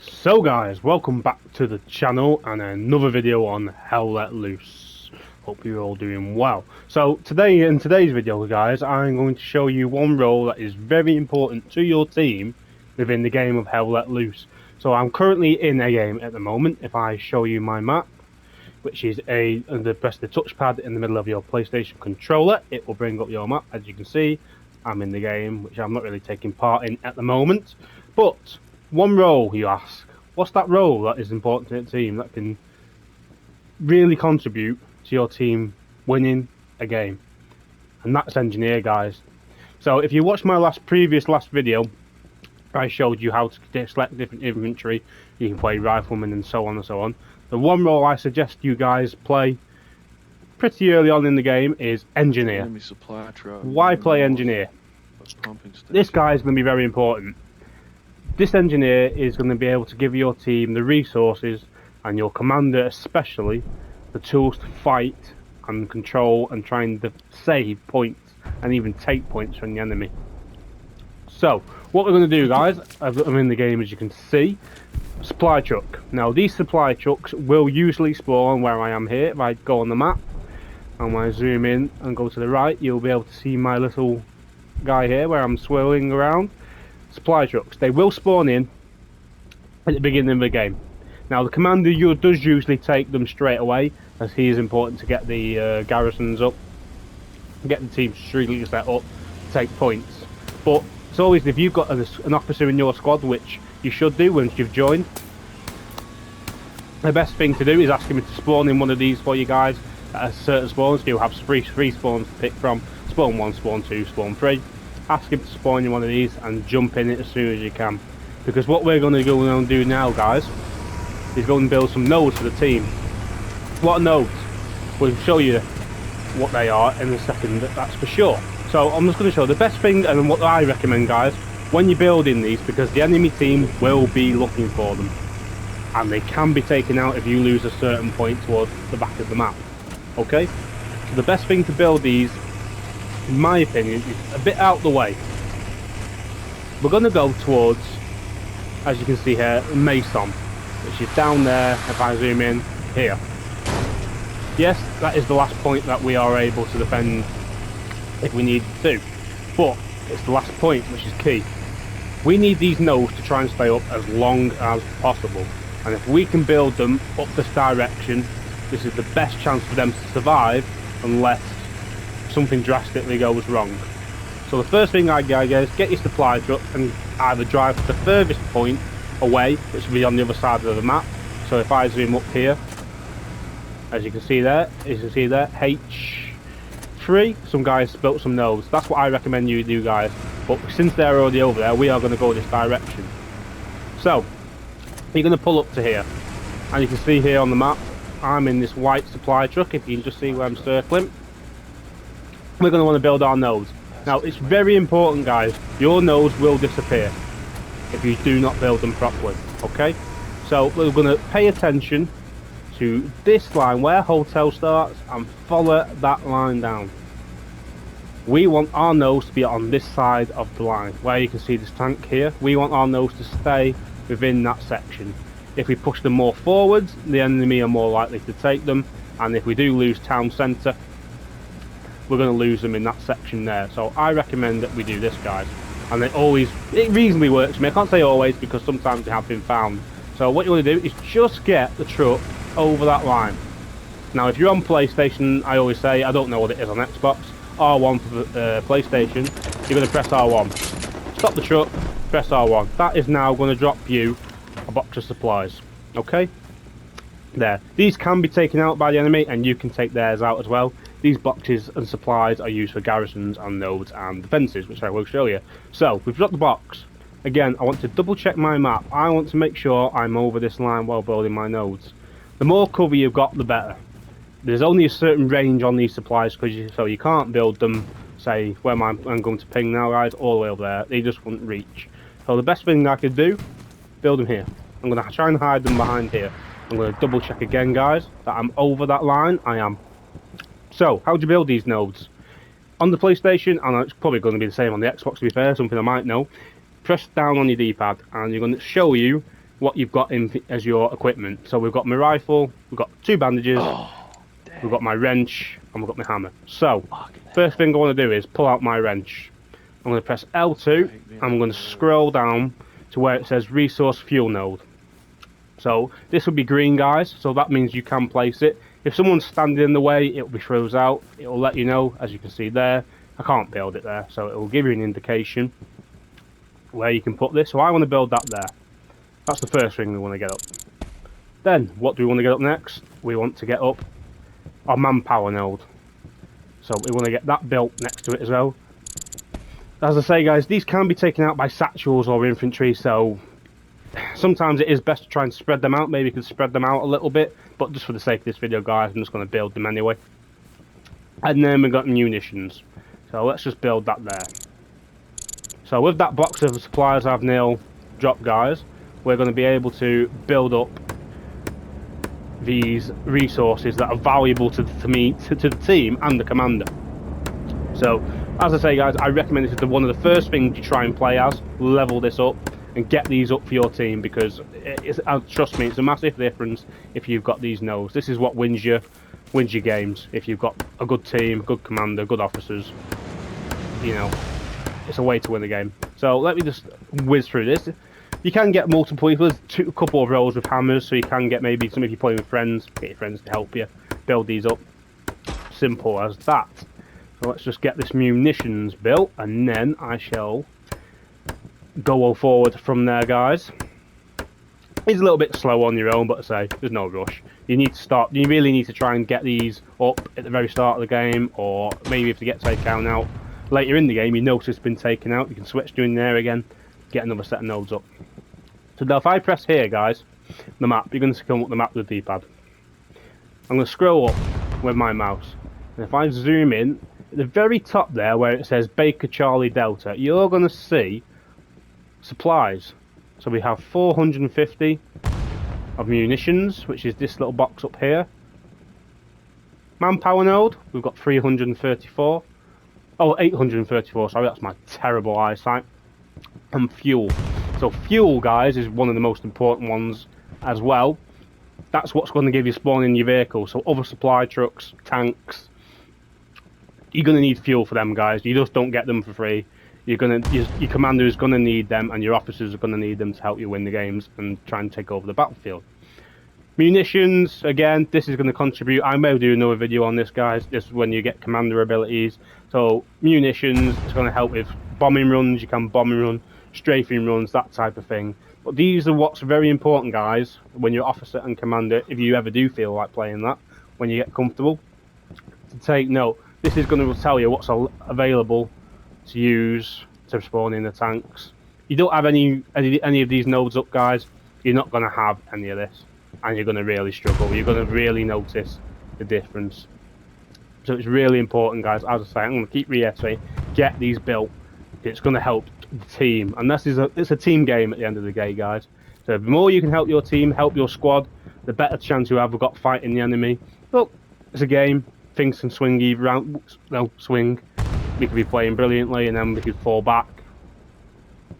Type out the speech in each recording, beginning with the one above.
So guys, welcome back to the channel and another video on Hell Let Loose. Hope you're all doing well. So today, in today's video guys, I'm going to show you one role that is very important to your team within the game of Hell Let Loose. So I'm currently in a game at the moment. If I show you my map, which is press the touchpad in the middle of your PlayStation controller, it will bring up your map. As you can see, I'm in the game, which I'm not really taking part in at the moment. But one role, you ask, what's that role that is important to the team that can really contribute to your team winning a game? And that's engineer, guys. So if you watched my previous video, I showed you how to select different infantry. You can play rifleman and so on and so on. The one role I suggest you guys play pretty early on in the game is engineer. Why play engineer? This guy is going to be very important. This engineer is going to be able to give your team the resources, and your commander especially, the tools to fight and control and try and save points and even take points from the enemy. So what we're going to do, guys, I'm in the game as you can see. Supply truck. Now these supply trucks will usually spawn where I am here. If I go on the map and when I zoom in and go to the right, you'll be able to see my little guy here where I'm swirling around. Supply trucks, they will spawn in at the beginning of the game. Now the commander does usually take them straight away, as he is important to get the garrisons up, get the team strictly set up to take points. But it's always, if you've got an officer in your squad, which you should do once you've joined, the best thing to do is ask him to spawn in one of these for you guys at a certain spawns. You'll have three spawns to pick from: spawn 1, spawn 2, spawn 3. Ask him to spawn in one of these and jump in it as soon as you can, because what we're going to go and do now, guys, is go and build some nodes for the team. What nodes? We'll show you what they are in a second, that's for sure. So I'm just going to show the best thing and what I recommend, guys, when you're building these, because the enemy team will be looking for them and they can be taken out if you lose a certain point towards the back of the map. Okay, so the best thing to build these, in my opinion, is a bit out the way. We're going to go towards, as you can see here, Mason, which is down there. If I zoom in here, yes, that is the last point that we are able to defend if we need to, but it's the last point which is key. We need these nodes to try and stay up as long as possible, and if we can build them up this direction, this is the best chance for them to survive unless something drastically goes wrong. So the first thing I guys is get your supply truck and either drive to the furthest point away, which will be on the other side of the map. So if I zoom up here, as you can see there, H3, some guys built some nodes. That's what I recommend you do, guys, but since they're already over there, we are going to go this direction. So you're going to pull up to here, and you can see here on the map I'm in this white supply truck. If you can just see where I'm circling, we're going to want to build our nodes. Now it's very important, guys, your nodes will disappear if you do not build them properly. Okay, so we're going to pay attention to this line where hotel starts and follow that line down. We want our nodes to be on this side of the line where you can see this tank here. We want our nodes to stay within that section. If we push them more forwards, the enemy are more likely to take them, and if we do lose town centre, we're going to lose them in that section there. So I recommend that we do this, guys, and it reasonably works for me. I can't say always, because sometimes they have been found. So what you want to do is just get the truck over that line. Now if you're on PlayStation, I always say, I don't know what it is on Xbox, R1 for PlayStation, you're going to press R1. Stop the truck, press R1. That is now going to drop you a box of supplies. Okay, there. These can be taken out by the enemy, and you can take theirs out as well. These boxes and supplies are used for garrisons and nodes and defences, which I will show you. So we've got the box. Again, I want to double check my map. I want to make sure I'm over this line while building my nodes. The more cover you've got, the better. There's only a certain range on these supplies, so you can't build them, say, where I'm going to ping now, guys, all the way over there. They just wouldn't reach. So the best thing I could do, build them here. I'm going to try and hide them behind here. I'm going to double check again, guys, that I'm over that line. I am. So, how do you build these nodes? On the PlayStation, and it's probably going to be the same on the Xbox, to be fair, something I might know, press down on your D-pad, and you're going to show you what you've got in as your equipment. So we've got my rifle, we've got 2 bandages, we've got my wrench, and we've got my hammer. So, first thing I want to do is pull out my wrench. I'm going to press L2, and I'm going to scroll down to where it says resource fuel node. So this will be green, guys, so that means you can place it. If someone's standing in the way, it will be froze out. It will let you know, as you can see there. I can't build it there, so it will give you an indication where you can put this. So I want to build that there. That's the first thing we want to get up. Then, what do we want to get up next? We want to get up our manpower node. So we want to get that built next to it as well. As I say, guys, these can be taken out by satchels or infantry, so sometimes it is best to try and spread them out. Maybe you can spread them out a little bit, but just for the sake of this video, guys, I'm just going to build them anyway. And then we've got munitions. So let's just build that there. So with that box of supplies I've now dropped, guys, we're going to be able to build up these resources that are valuable to the team and the commander. So, as I say, guys, I recommend this is one of the first things you try and play as. Level this up and get these up for your team, because trust me, it's a massive difference if you've got these nodes. This is what wins your games. If you've got a good team, good commander, good officers, you know, it's a way to win the game. So let me just whiz through this. You can get multiple people. There's a couple of rows with hammers, so you can get maybe some, if you're playing with friends, get your friends to help you build these up. Simple as that. So let's just get this munitions built, and then I shall go forward from there, guys. It's a little bit slow on your own, but I say there's no rush. You need to start. You really need to try and get these up at the very start of the game, or maybe if they get taken out later in the game, you notice it's been taken out. You can switch to in there again, get another set of nodes up. So now if I press here, guys, the map, you're going to come up the map with the D-pad. I'm going to scroll up with my mouse, and if I zoom in, at the very top there where it says Baker Charlie Delta, you're going to see supplies. So we have 450 of munitions, which is this little box up here. Manpower node, we've got 334. Oh, 834, sorry, that's my terrible eyesight. And fuel. So fuel, guys, is one of the most important ones as well. That's what's going to give you spawn in your vehicle. So other supply trucks, tanks, you're going to need fuel for them, guys. You just don't get them for free. Your commander is going to need them, and your officers are going to need them to help you win the games and try and take over the battlefield. Munitions, again, this is going to contribute. I may do another video on this, guys. This is when you get commander abilities. So munitions is going to help with bombing runs. You can bombing run, strafing runs, that type of thing. But these are what's very important, guys, when you're officer and commander, if you ever do feel like playing that, when you get comfortable, to take note. This is going to tell you what's available to use to spawn in the tanks. You don't have any of these nodes up, guys, you're not going to have any of this, and you're going to really struggle. You're going to really notice the difference. So it's really important, guys. As I say, I'm going to keep reiterating, get these built. It's going to help the team, and it's a team game at the end of the day, guys. So the more you can help your team, help your squad, the better chance you have of got fighting the enemy. Look, it's a game. Things can swing either round. No, swing. We could be playing brilliantly, and then we could fall back.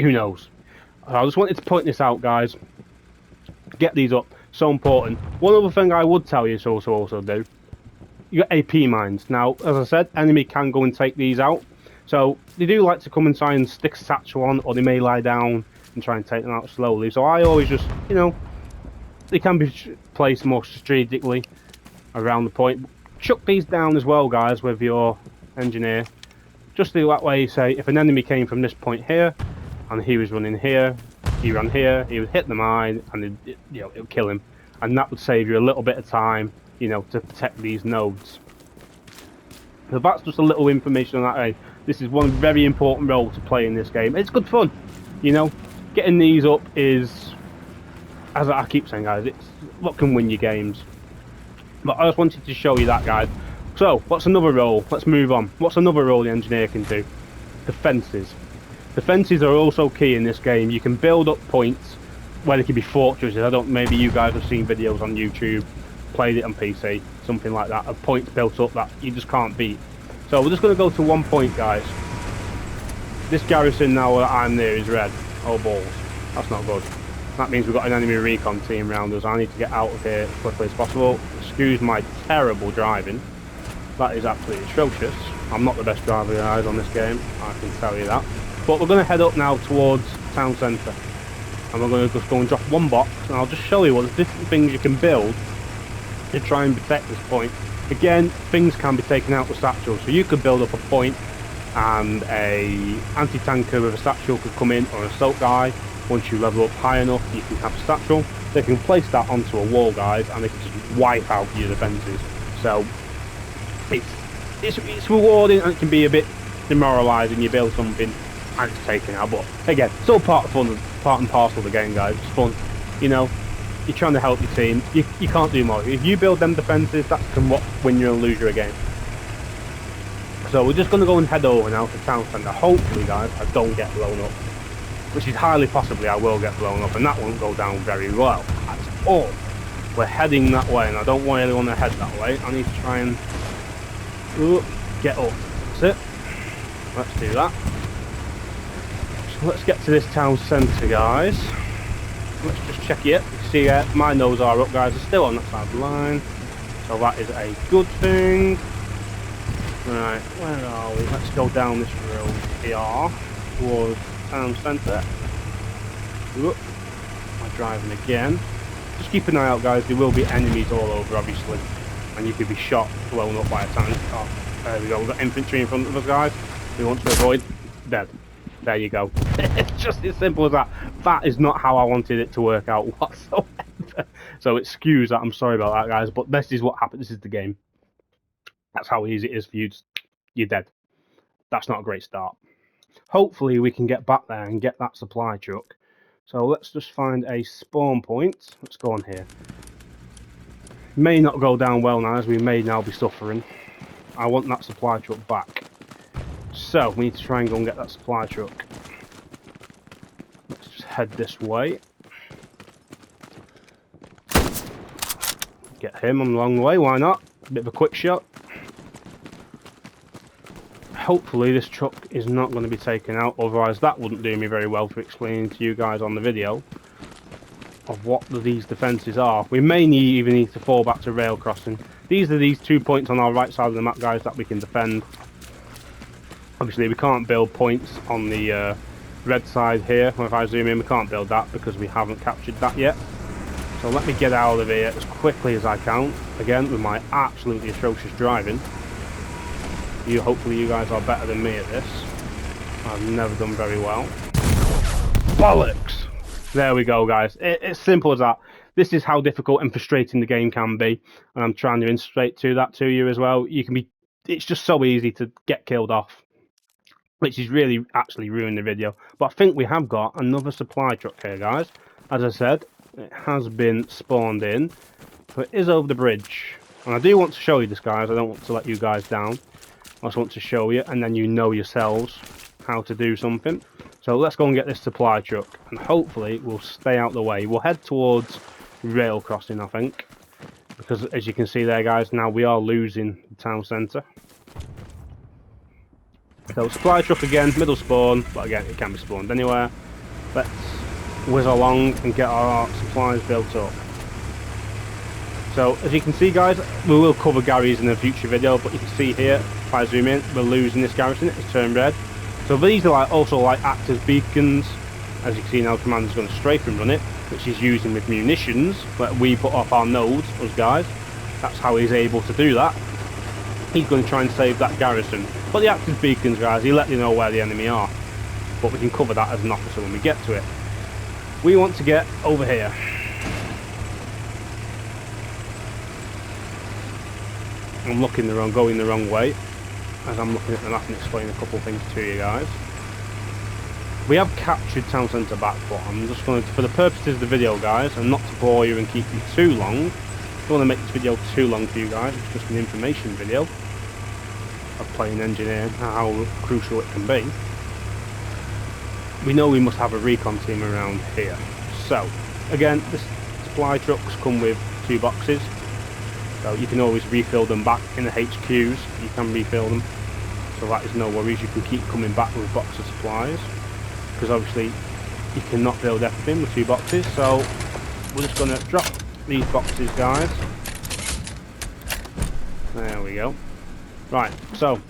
Who knows? I just wanted to point this out, guys. Get these up. So important. One other thing I would tell you to also do. You got AP mines. Now, as I said, enemy can go and take these out. So they do like to come and try and stick a satchel on, or they may lie down and try and take them out slowly. So I always just, you know, they can be placed more strategically around the point. Chuck these down as well, guys, with your engineer. Just that way, say, if an enemy came from this point here, and he was running here, he ran here, he would hit the mine, and it would kill him. And that would save you a little bit of time, you know, to protect these nodes. So that's just a little information on that. This is one very important role to play in this game. It's good fun, you know. Getting these up is, as I keep saying, guys, it's what can win your games. But I just wanted to show you that, guys. So, what's another role? Let's move on. What's another role the engineer can do? Defences. Defences are also key in this game. You can build up points where they can be fortresses. Maybe you guys have seen videos on YouTube, played it on PC, something like that, of points built up that you just can't beat. So we're just going to go to one point, guys. This garrison now that I'm near is red. Oh balls, that's not good. That means we've got an enemy recon team around us. I need to get out of here as quickly as possible. Excuse my terrible driving. That is absolutely atrocious. I'm not the best driver guys on this game, I can tell you that. But we're going to head up now towards town centre. And we're going to just go and drop one box, and I'll just show you what the different things you can build to try and protect this point. Again, things can be taken out with satchels, so you could build up a point and a anti-tanker with a satchel could come in, or an assault guy. Once you level up high enough, you can have a satchel. They can place that onto a wall, guys, and they can just wipe out your defences. So it's rewarding, and it can be a bit demoralising. You build something and it's taken out, but again, it's all part of fun, part and parcel of the game, guys. It's fun, you know. You're trying to help your team. You can't do more. If you build them defences, that can win you and lose you a game. So we're just going to go and head over now to town centre. Hopefully, guys, I don't get blown up, which is highly possibly I will get blown up, and that won't go down very well at all. We're heading that way, and I don't want anyone to head that way. I need to try and get up. That's it. Let's do that. So let's get to this town centre, guys. Let's just check it. You see, my nose are up, guys. It's still on that side of the line, so that is a good thing. Right, where are we? Let's go down this road here towards town centre. Whoop. I'm driving again. Just keep an eye out, guys. There will be enemies all over, obviously, and you could be shot, blown up by a tank. Oh, there we go. We've got infantry in front of us, guys. We want to avoid. Dead. There you go. It's just as simple as that. That is not how I wanted it to work out whatsoever. So excuse that. I'm sorry about that, guys. But this is what happened. This is the game. That's how easy it is for you. You're dead. That's not a great start. Hopefully we can get back there and get that supply truck. So let's just find a spawn point. Let's go on here. May not go down well now, as we may now be suffering. I want that supply truck back. So we need to try and go and get that supply truck. Let's just head this way. Get him on the long way, why not? A bit of a quick shot. Hopefully this truck is not going to be taken out, otherwise that wouldn't do me very well for explaining to you guys on the video of what these defences are. We may even need to fall back to rail crossing. These are these 2 points on our right side of the map, guys, that we can defend. Obviously we can't build points on the red side here. If I zoom in, we can't build that because we haven't captured that yet. So let me get out of here as quickly as I can, again with my absolutely atrocious driving. Hopefully you guys are better than me at this. I've never done very well. Bollocks! There we go, guys. It's simple as that. This is how difficult and frustrating the game can be, and I'm trying to illustrate that to you as well. It's just so easy to get killed off, which is really actually ruining the video. But I think we have got another supply truck here, guys. As I said, it has been spawned in, so it is over the bridge. And I do want to show you this, guys. I don't want to let you guys down. I just want to show you, and then you know yourselves how to do something. So let's go and get this supply truck, and hopefully we'll stay out the way. We'll head towards rail crossing, I think, because as you can see there, guys, now we are losing the town centre. So supply truck again, middle spawn, but again it can be spawned anywhere. Let's whiz along and get our supplies built up. So as you can see, guys, we will cover Gary's in a future video, but you can see here, if I zoom in, we're losing this garrison. It's turned red. So these are also act as beacons. As you can see now, Commander's going to strafe and run it, which he's using with munitions that we put off our nodes, us guys. That's how he's able to do that. He's going to try and save that garrison. But the act as beacons, guys, he let you know where the enemy are. But we can cover that as an officer when we get to it. We want to get over here. I'm going the wrong way, as I'm looking at the map and explaining a couple of things to you guys. We have captured town centre back, but I'm just going to, for the purposes of the video, guys, and not to bore you and keep you too long, I don't want to make this video too long for you guys. It's just an information video of playing engineer and how crucial it can be. We know we must have a recon team around here. So, again, the supply trucks come with 2 boxes. So you can always refill them back in the HQs. You can refill them, so that is no worries. You can keep coming back with box of supplies, because obviously you cannot build everything with 2 boxes, so we're just going to drop these boxes, guys. There we go. Right, so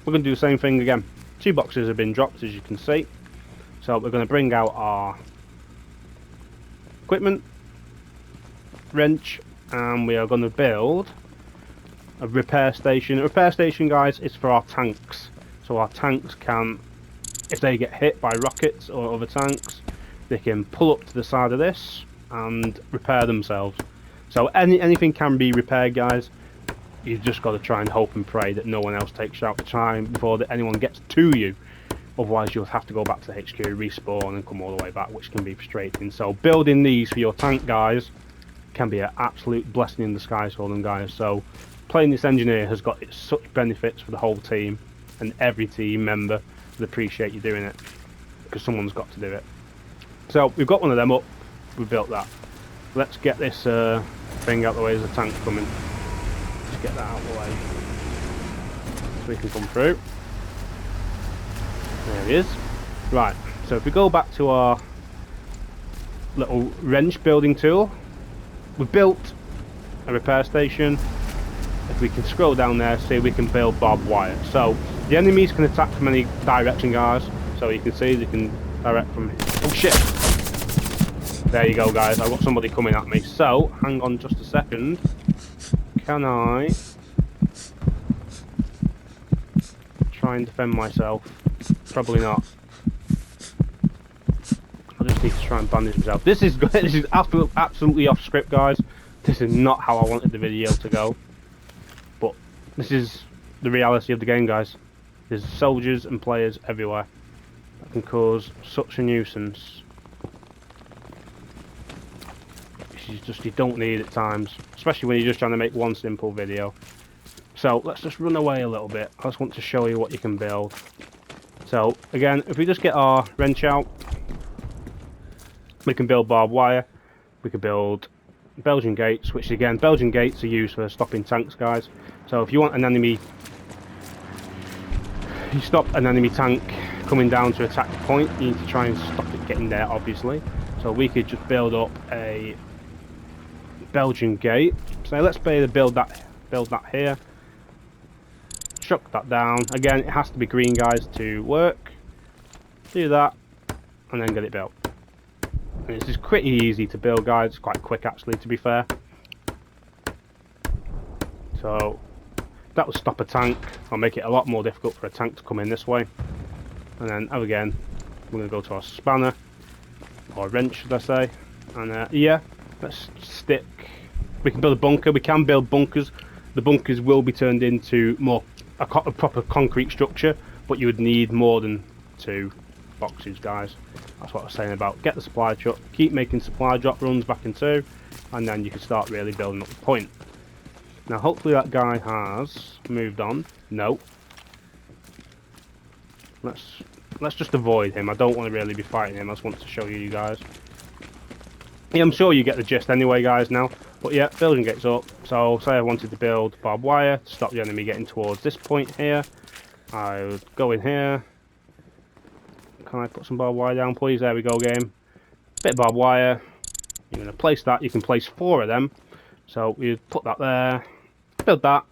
we're going to do the same thing again. 2 boxes have been dropped, as you can see. So we're going to bring out our equipment, wrench, and we are going to build a repair station. A repair station, guys, is for our tanks. So our tanks can, if they get hit by rockets or other tanks, they can pull up to the side of this and repair themselves. So anything can be repaired, guys. You've just got to try and hope and pray that no one else takes out the time before anyone gets to you. Otherwise you'll have to go back to the HQ, respawn and come all the way back, which can be frustrating. So building these for your tank, guys, can be an absolute blessing in disguise for them, guys. So playing this engineer has got such benefits for the whole team, and every team member would appreciate you doing it, because someone's got to do it. So we've got one of them up, we built that. Let's get this thing out of the way as a tank coming. Just get that out of the way so we can come through. There he is. Right, so if we go back to our little wrench building tool, we've built a repair station. If we can scroll down there, see we can build barbed wire. So the enemies can attack from any direction, guys. So you can see they can direct from... Oh shit! There you go, guys. I've got somebody coming at me. So hang on just a second. Can I try and defend myself? Probably not. I just need to try and bandage myself. This is absolutely off script, guys. This is not how I wanted the video to go. But this is the reality of the game, guys. There's soldiers and players everywhere that can cause such a nuisance. You don't need at times, especially when you're just trying to make one simple video. So let's just run away a little bit. I just want to show you what you can build. So again, if we just get our wrench out, we can build barbed wire. We can build Belgian gates, which again, Belgian gates are used for stopping tanks, guys. So if you want an enemy, you stop an enemy tank coming down to attack the point, you need to try and stop it getting there, obviously. So we could just build up a Belgian gate. So let's build that here. Chuck that down. Again, it has to be green, guys, to work. Do that, and then get it built. And this is pretty easy to build, guys. It's quite quick, actually, to be fair. So that would stop a tank, or make it a lot more difficult for a tank to come in this way. And then, again, we're going to go to our spanner, or wrench, should I say. And yeah, let's stick. We can build a bunker. We can build bunkers. The bunkers will be turned into a proper concrete structure, but you would need more than 2 boxes, guys. That's what I was saying about get the supply truck, keep making supply drop runs back in 2, and then you can start really building up the point. Now hopefully that guy has moved on. No. Let's just avoid him. I don't want to really be fighting him. I just want to show you guys. Yeah, I'm sure you get the gist anyway, guys, now. But yeah, building gates up. So say I wanted to build barbed wire to stop the enemy getting towards this point here. I would go in here. Can I put some barbed wire down, please? There we go, game. Bit of barbed wire. You're going to place that. You can place 4 of them. So we'd put that there. Build that.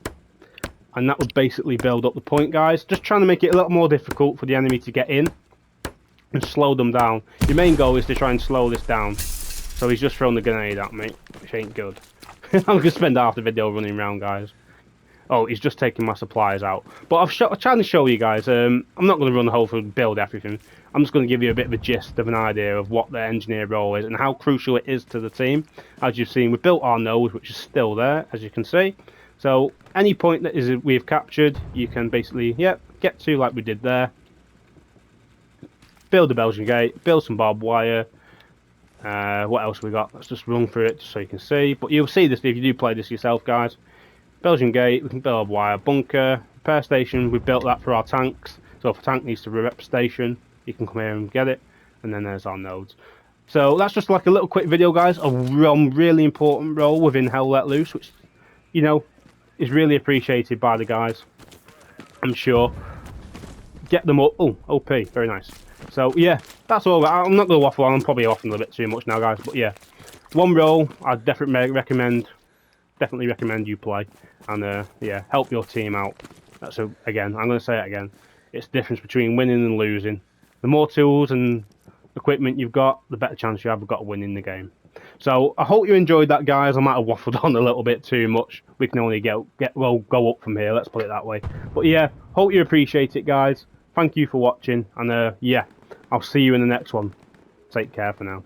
And that would basically build up the point, guys. Just trying to make it a little more difficult for the enemy to get in and slow them down. Your main goal is to try and slow this down. So he's just thrown the grenade at me, which ain't good. I'm going to spend half the video running around, guys. Oh, he's just taking my supplies out. But I'm trying to show you guys. I'm not going to run the whole thing, build everything. I'm just going to give you a bit of a gist of an idea of what the engineer role is and how crucial it is to the team. As you've seen, we built our nose, which is still there, as you can see. So any point that we've captured, you can basically, get to like we did there. Build a Belgian gate, build some barbed wire. What else we got? Let's just run through it so you can see. But you'll see this if you do play this yourself, guys. Belgian gate, we can build a wire, bunker, repair station. We built that for our tanks. So if a tank needs to rep station, you can come here and get it. And then there's our nodes. So that's just like a little quick video, guys. A really important role within Hell Let Loose, which, you know, is really appreciated by the guys, I'm sure. Get them up. Oh, OP, very nice. So yeah, that's all. I'm not going to waffle on. I'm probably waffling a little bit too much now, guys. But yeah, one role I definitely recommend you play, and yeah, help your team out. So again, I'm going to say it again. It's the difference between winning and losing. The more tools and equipment you've got, the better chance you have got of winning the game. So I hope you enjoyed that, guys. I might have waffled on a little bit too much. We can only go up from here. Let's put it that way. But yeah, hope you appreciate it, guys. Thank you for watching, and yeah, I'll see you in the next one. Take care for now.